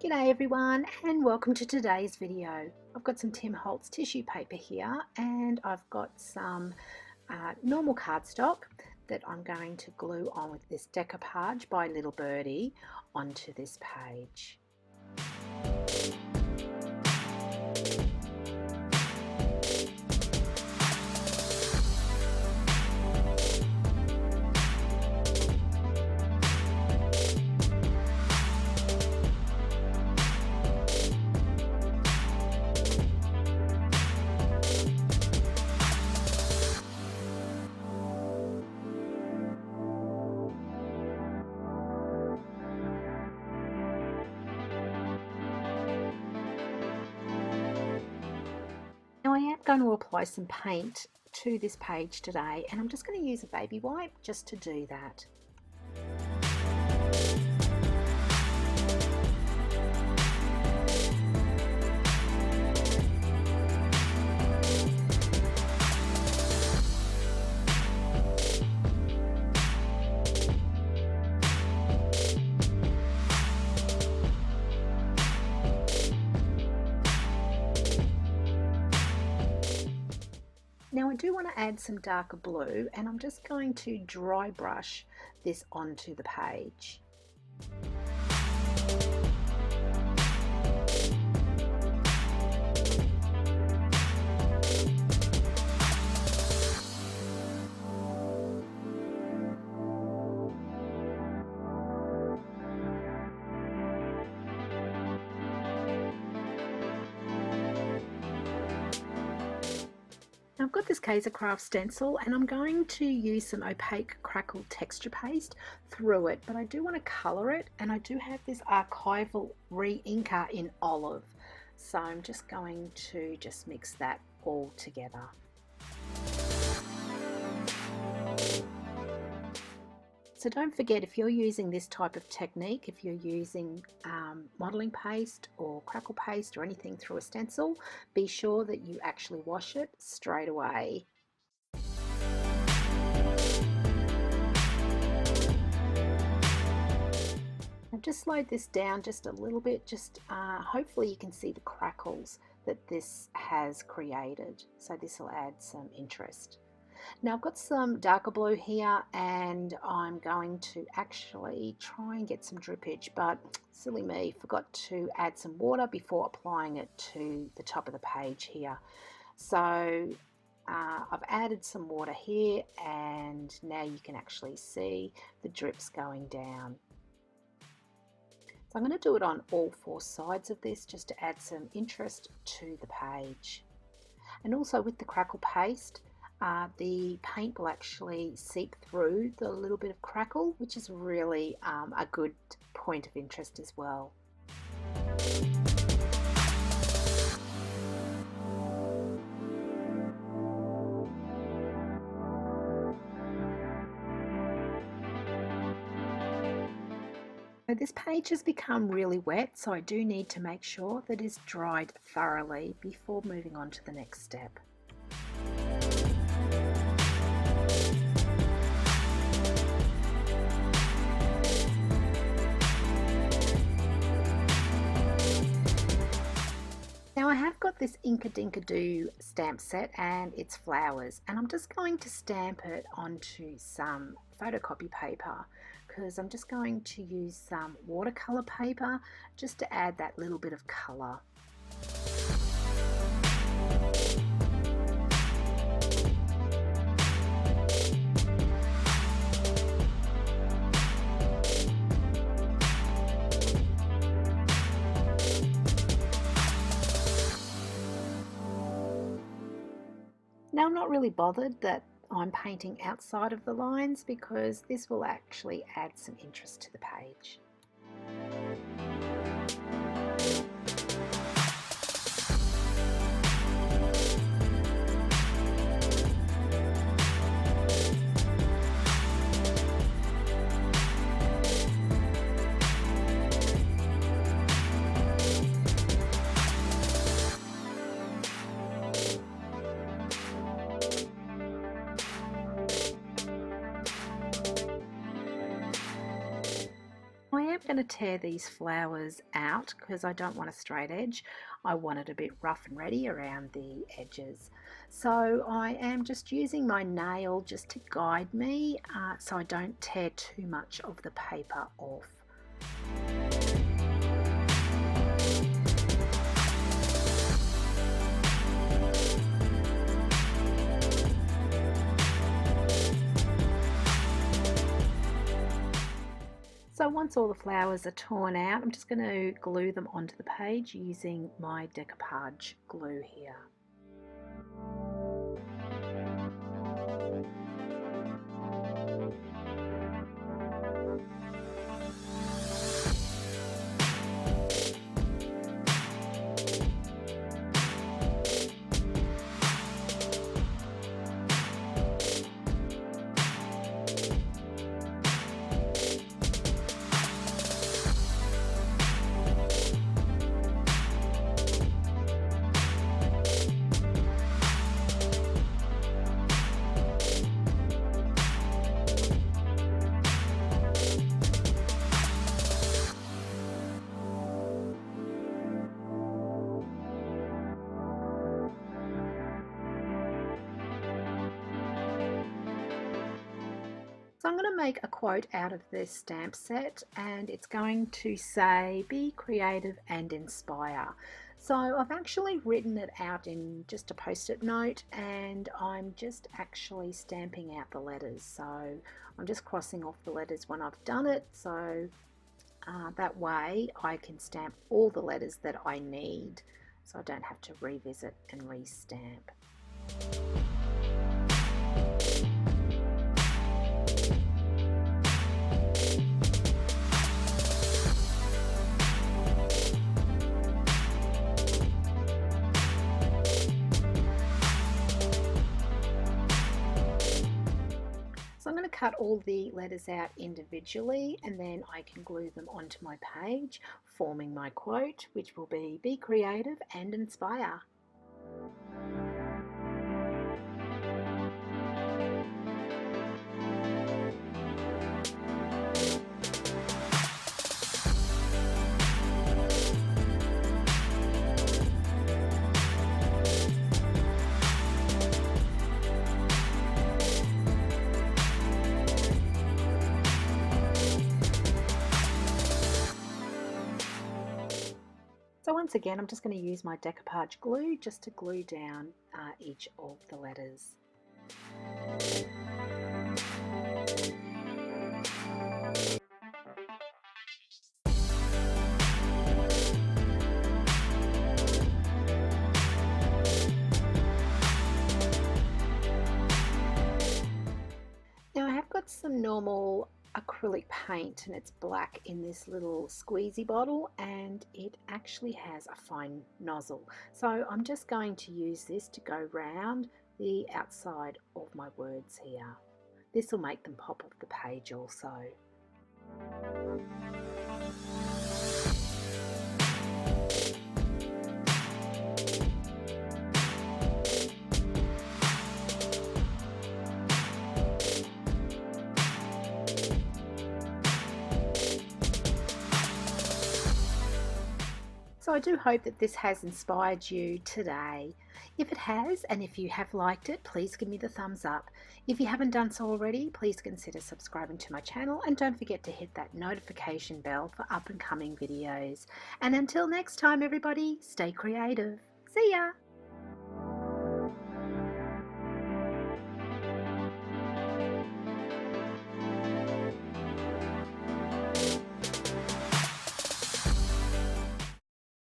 G'day everyone and welcome to today's video. I've got some Tim Holtz tissue paper here and I've got some normal cardstock that I'm going to glue on with this decoupage by Little Birdie onto this page. Now I am going to apply some paint to this page today and I'm just going to use a baby wipe just to do that. Now I do want to add some darker blue and I'm just going to dry brush this onto the page. I've got this Craft stencil and I'm going to use some opaque Crackle texture paste through it, but I do want to colour it and I do have this archival re-inker in olive, so I'm just going to mix that all together. So don't forget, if you're using this type of technique, if you're using modelling paste or Crackle paste or anything through a stencil, be sure that you actually wash it straight away. I've just slowed this down just a little bit, hopefully you can see the crackles that this has created, so this will add some interest. Now I've got some darker blue here and I'm going to actually try and get some drippage, but silly me, forgot to add some water before applying it to the top of the page here. So I've added some water here and now you can actually see the drips going down. So I'm going to do it on all four sides of this just to add some interest to the page. And also with the Crackle paste, the paint will actually seep through the little bit of crackle, which is really a good point of interest as well. So this page has become really wet, so I do need to make sure that it's dried thoroughly before moving on to the next step. Now I have got this Inka Dinka Doo stamp set and it's flowers, and I'm just going to stamp it onto some photocopy paper because I'm just going to use some watercolor paper just to add that little bit of color. Now I'm not really bothered that I'm painting outside of the lines because this will actually add some interest to the page. going to tear these flowers out because I don't want a straight edge. I want it a bit rough and ready around the edges. So I am just using my nail just to guide me so I don't tear too much of the paper off. So once all the flowers are torn out, I'm just going to glue them onto the page using my decoupage glue here. So I'm going to make a quote out of this stamp set, and it's going to say, be creative and inspire. So I've actually written it out in just a post-it note, and I'm just actually stamping out the letters. So I'm just crossing off the letters when I've done it, so that way I can stamp all the letters that I need, so I don't have to revisit and restamp. So I'm going to cut all the letters out individually, and then I can glue them onto my page, forming my quote, which will be creative and inspire. So once again, I'm just going to use my decoupage glue just to glue down each of the letters. Now I have got some normal acrylic paint, and it's black in this little squeezy bottle, and it actually has a fine nozzle. So I'm just going to use this to go round the outside of my words here. This will make them pop off the page also. So I do hope that this has inspired you today. If it has, and if you have liked it, please give me the thumbs up. If you haven't done so already, please consider subscribing to my channel, and don't forget to hit that notification bell for up and coming videos. And until next time everybody, stay creative. See ya!